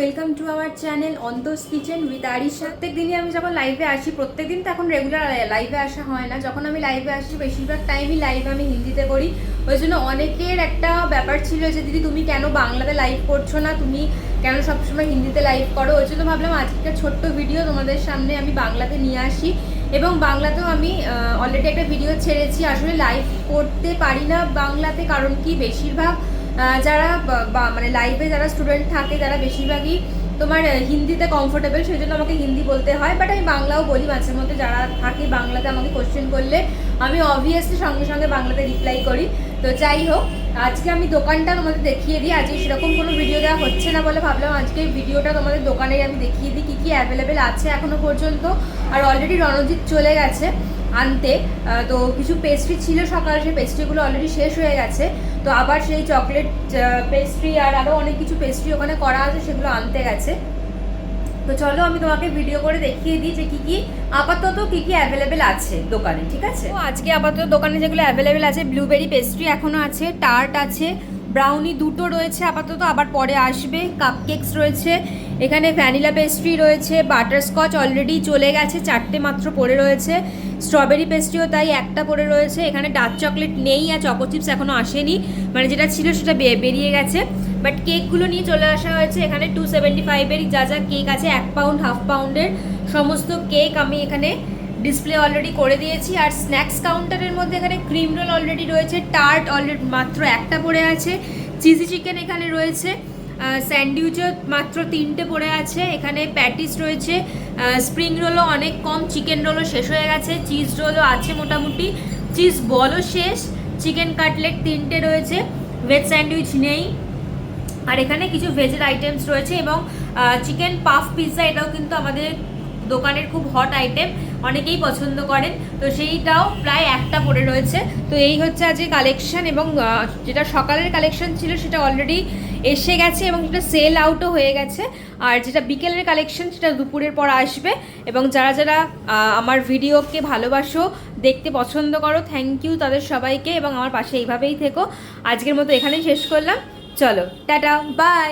Welcome to our channel Antus kitchen with Arisha. প্রত্যেক দিনই আমি যখন লাইভে আসি, প্রত্যেক দিন তো এখন রেগুলার লাইভে আসা হয় না, যখন আমি লাইভে আসি বেশিরভাগ টাইমই লাইভ আমি হিন্দিতে করি। ওই জন্য অনেকের একটা ব্যাপার ছিল যে দিদি তুমি কেন বাংলাতে লাইভ করছো না, তুমি কেন সবসময় হিন্দিতে লাইভ করো। ওই জন্য ভাবলাম আজকে একটা ছোট্ট ভিডিও তোমাদের সামনে আমি বাংলাতে নিয়ে আসি, এবং বাংলাতেও আমি অলরেডি একটা ভিডিও ছেড়েছি। আসলে লাইভ করতে পারি না বাংলাতে, কারণ কি বেশিরভাগ যারা মানে লাইভে যারা স্টুডেন্ট থাকে তারা বেশিরভাগই তোমার হিন্দিতে কমফোর্টেবল, সেই জন্য আমাকে হিন্দি বলতে হয়। বাট আমি বাংলাও বলি মাঝে মধ্যে, যারা থাকে বাংলাতে আমাকে কোশ্চেন করলে আমি অবভিয়াসলি সঙ্গে সঙ্গে বাংলাতে রিপ্লাই করি। তো যাই হোক, আজকে আমি দোকানটা তোমাদের দেখিয়ে দিই। আজকে সেরকম কোনো ভিডিও দেওয়া হচ্ছে না বলে ভাবলাম আজকে ভিডিওটা তোমাদের দোকানে আমি দেখিয়ে দিই কী কী অ্যাভেলেবেল আছে এখনও পর্যন্ত। আর অলরেডি রণজিৎ চলে গেছে আনতে, তো কিছু পেস্ট্রি ছিল সকালে, সেই পেস্ট্রিগুলো অলরেডি শেষ হয়ে গেছে। তো আবার সেই চকলেট পেস্ট্রি আর আরও অনেক কিছু পেস্ট্রি ওখানে করা আছে, সেগুলো আনতে গেছে। তো চলো আমি তোমাকে ভিডিও করে দেখিয়ে দিই যে কী আপাতত কী অ্যাভেলেবেল আছে দোকানে, ঠিক আছে? তো আজকে আপাতত দোকানে যেগুলো অ্যাভেলেবেল আছে, ব্লুবেরি পেস্ট্রি এখনও আছে, টার্ট আছে, ব্রাউনি দুটো রয়েছে আপাতত, আবার পরে আসবে, কাপকেকস রয়েছে, এখানে ভ্যানিলা পেস্ট্রি রয়েছে, বাটারস্কচ অলরেডি চলে গেছে, 4টে মাত্র পড়ে রয়েছে, স্ট্রবেরি পেস্ট্রিও তাই একটা পড়ে রয়েছে, এখানে ডার্ক চকলেট নেই, আর চকো চিপস এখনও আসেনি, মানে যেটা ছিল সেটা বেরিয়ে গেছে। বাট কেকগুলো নিয়ে চলে আসা হয়েছে। এখানে 275-এর যা যা কেক আছে, 1 পাউন্ড, হাফ পাউন্ডের সমস্ত কেক আমি এখানে ডিসপ্লে অলরেডি করে দিয়েছি। আর স্ন্যাক্স কাউন্টারের মধ্যে এখানে ক্রিম রোল অলরেডি রয়েছে, টার্ট অলরেডি মাত্র একটা পড়ে আছে, চিজি চিকেন এখানে রয়েছে, স্যান্ডউইচও মাত্র 3টে পড়ে আছে, এখানে প্যাটিস রয়েছে, স্প্রিং রোলও অনেক কম, চিকেন রোলও শেষ হয়ে গেছে, চিজ রোলও আছে মোটামুটি, চিজ বলও শেষ, চিকেন কাটলেট 3টে রয়েছে, ভেজ স্যান্ডউইচ নেই। আর এখানে কিছু ভেজের আইটেমস রয়েছে, এবং চিকেন পাফ পিৎজা, এটাও কিন্তু আমাদের দোকানের খুব হট আইটেম, অনেকেই পছন্দ করেন, তো সেইটাও প্রায় একটা পড়ে রয়েছে। তো এই হচ্ছে আজকে কালেকশন, এবং যেটা সকালের কালেকশন ছিল সেটা অলরেডি এসে গেছে এবং সেটা সেল আউটও হয়ে গেছে। আর যেটা বিকেলের কালেকশন সেটা দুপুরের পর আসবে। এবং যারা যারা আমার ভিডিওকে ভালোবাসো, দেখতে পছন্দ করো, থ্যাংক ইউ তাদের সবাইকে, এবং আমার পাশে এইভাবেই থেকো। আজকের মতো এখানেই শেষ করলাম, চলো টাটা বাই।